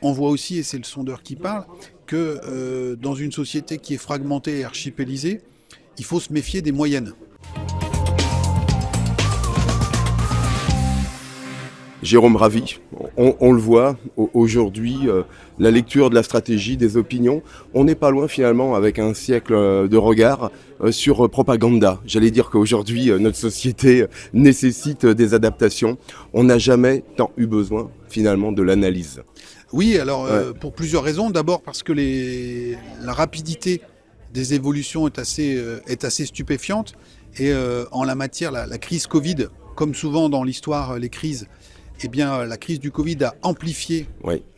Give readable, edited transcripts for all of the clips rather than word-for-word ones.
on voit aussi, et c'est le sondeur qui parle, que dans une société qui est fragmentée et archipélisée, il faut se méfier des moyennes. Jérôme Ravi, on le voit aujourd'hui, la lecture de la stratégie, des opinions, on n'est pas loin finalement avec un siècle de regard sur Propaganda. J'allais dire qu'aujourd'hui, notre société nécessite des adaptations. On n'a jamais tant eu besoin finalement de l'analyse. Oui, alors pour plusieurs raisons. D'abord parce que la rapidité des évolutions est assez stupéfiante. Et en la matière, la crise Covid, comme souvent dans l'histoire, les crises, eh bien, la crise du Covid a amplifié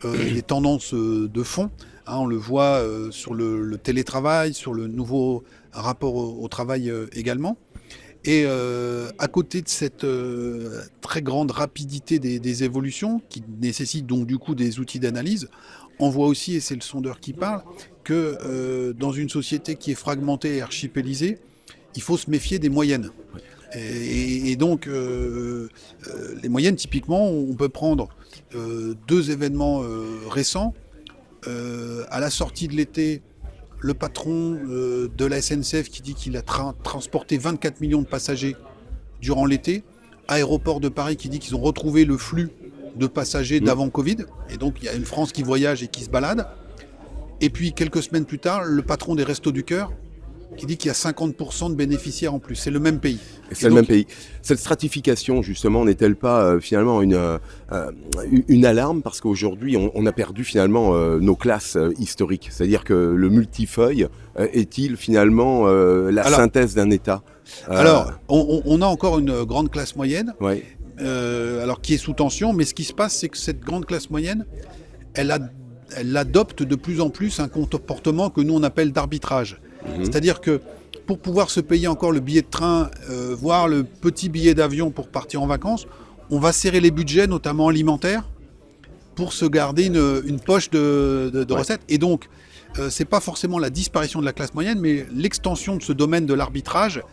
les tendances de fond. Hein, on le voit sur le télétravail, sur le nouveau rapport au travail également. Et à côté de cette très grande rapidité des évolutions, qui nécessite donc du coup des outils d'analyse, on voit aussi, et c'est le sondeur qui parle, que dans une société qui est fragmentée et archipélisée, il faut se méfier des moyennes. Et donc, les moyennes, typiquement, on peut prendre deux événements récents. À la sortie de l'été, le patron de la SNCF qui dit qu'il a transporté 24 millions de passagers durant l'été. Aéroport de Paris qui dit qu'ils ont retrouvé le flux de passagers d'avant Covid. Et donc, il y a une France qui voyage et qui se balade. Et puis, quelques semaines plus tard, le patron des Restos du Cœur qui dit qu'il y a 50% de bénéficiaires en plus. C'est le même pays. C'est le même pays. Cette stratification, justement, n'est-elle pas finalement une alarme? Parce qu'aujourd'hui, on a perdu finalement nos classes historiques. C'est-à-dire que le multifeuille est-il finalement la synthèse d'un État? Alors, on a encore une grande classe moyenne, alors qui est sous tension. Mais ce qui se passe, c'est que cette grande classe moyenne, elle adopte de plus en plus un comportement que nous, on appelle d'arbitrage. C'est-à-dire que pour pouvoir se payer encore le billet de train, voire le petit billet d'avion pour partir en vacances, on va serrer les budgets, notamment alimentaires, pour se garder une poche de recettes. Et donc, c'est pas forcément la disparition de la classe moyenne, mais l'extension de ce domaine de l'arbitrage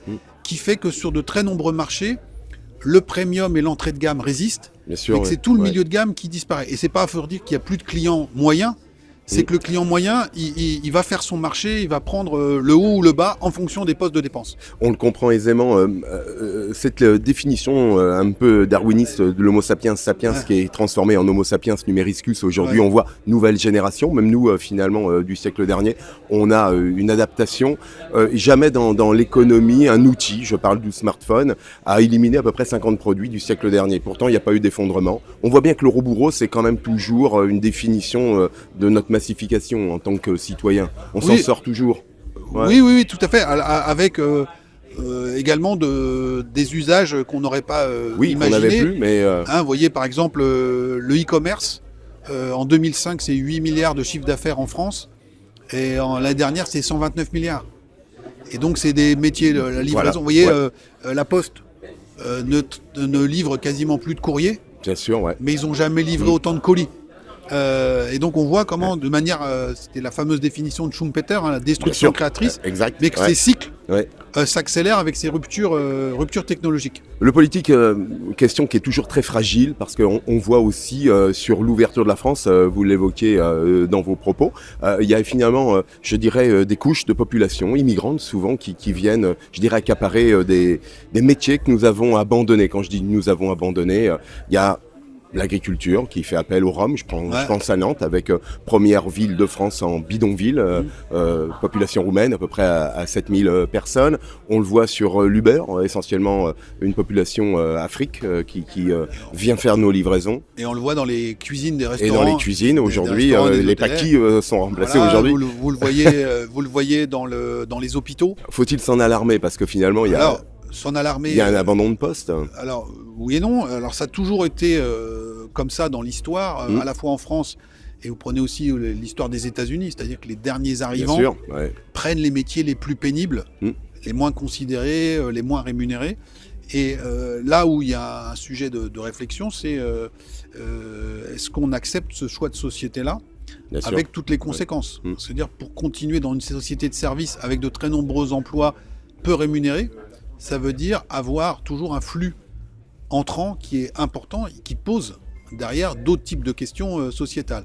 qui fait que sur de très nombreux marchés, le premium et l'entrée de gamme résistent, bien sûr, et que c'est tout le milieu de gamme qui disparaît. Et c'est pas à dire qu'il n'y a plus de clients moyens. C'est que le client moyen, il va faire son marché, il va prendre le haut ou le bas en fonction des postes de dépenses. On le comprend aisément, cette définition un peu darwiniste de l'homo sapiens sapiens qui est transformé en homo sapiens numeriscus. Aujourd'hui, on voit nouvelle génération, même nous finalement du siècle dernier, on a une adaptation. Jamais dans l'économie, un outil, je parle du smartphone, a éliminé à peu près 50 produits du siècle dernier. Pourtant, il n'y a pas eu d'effondrement. On voit bien que l'euro bourreau, c'est quand même toujours une définition de notre massification en tant que citoyen. On s'en sort toujours. Oui, tout à fait. Avec également des usages qu'on n'aurait pas imaginés. Qu'on n'avait plus, mais... vous voyez, par exemple, le e-commerce, en 2005, c'est 8 milliards de chiffre d'affaires en France. Et l'année dernière, c'est 129 milliards. Et donc, c'est des métiers de la livraison. Vous voyez, la Poste ne livre quasiment plus de courrier. Bien sûr, mais ils n'ont jamais livré autant de colis. Et donc on voit comment, de manière, c'était la fameuse définition de Schumpeter, la destruction créatrice, mais que ces cycles s'accélèrent avec ces ruptures technologiques. Le politique, question qui est toujours très fragile, parce qu'on voit aussi sur l'ouverture de la France, vous l'évoquez dans vos propos, il y a finalement, je dirais, des couches de population immigrantes souvent qui viennent, je dirais, accaparer des métiers que nous avons abandonnés. Quand je dis nous avons abandonnés, il y a l'agriculture qui fait appel aux Roms, je pense à Nantes, avec première ville de France en bidonville, population roumaine à peu près à 7000 personnes. On le voit sur l'Uber, essentiellement une population Afrique qui vient faire nos livraisons. Et on le voit dans les cuisines des restaurants. Et dans les cuisines, aujourd'hui, les paquis sont remplacés aujourd'hui. Vous le voyez dans les hôpitaux. Faut-il s'en alarmer? Parce que finalement, il y a... S'en alarmer. Il y a un abandon de poste. Alors, oui et non. Alors, ça a toujours été comme ça dans l'histoire, à la fois en France, et vous prenez aussi l'histoire des États-Unis, c'est-à-dire que les derniers arrivants prennent les métiers les plus pénibles, les moins considérés, les moins rémunérés. Et là où il y a un sujet de réflexion, c'est est-ce qu'on accepte ce choix de société-là avec toutes les conséquences? C'est-à-dire, pour continuer dans une société de services avec de très nombreux emplois peu rémunérés, ça veut dire avoir toujours un flux entrant qui est important et qui pose derrière d'autres types de questions sociétales.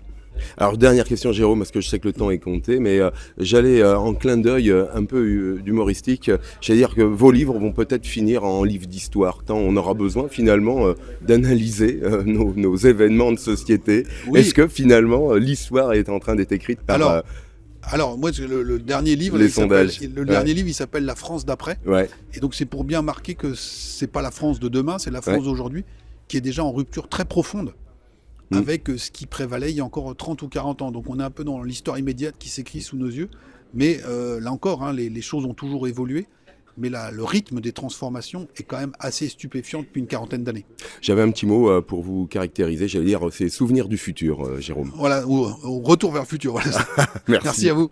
Alors dernière question Jérôme, parce que je sais que le temps est compté, mais j'allais en clin d'œil un peu humoristique, j'allais dire que vos livres vont peut-être finir en livres d'histoire, tant on aura besoin finalement d'analyser nos événements de société. Oui. Est-ce que finalement l'histoire est en train d'être écrite par Alors moi, le dernier livre, les sondages? dernier livre, il s'appelle La France d'après. Ouais. Et donc c'est pour bien marquer que c'est pas la France de demain, c'est la France d'aujourd'hui, qui est déjà en rupture très profonde avec ce qui prévalait il y a encore 30 ou 40 ans. Donc on est un peu dans l'histoire immédiate qui s'écrit sous nos yeux. Mais là encore, hein, les choses ont toujours évolué. Mais le rythme des transformations est quand même assez stupéfiant depuis une quarantaine d'années. J'avais un petit mot pour vous caractériser, j'allais dire c'est souvenirs du futur, Jérôme. Voilà, ou retour vers le futur. Voilà. Merci. Merci à vous.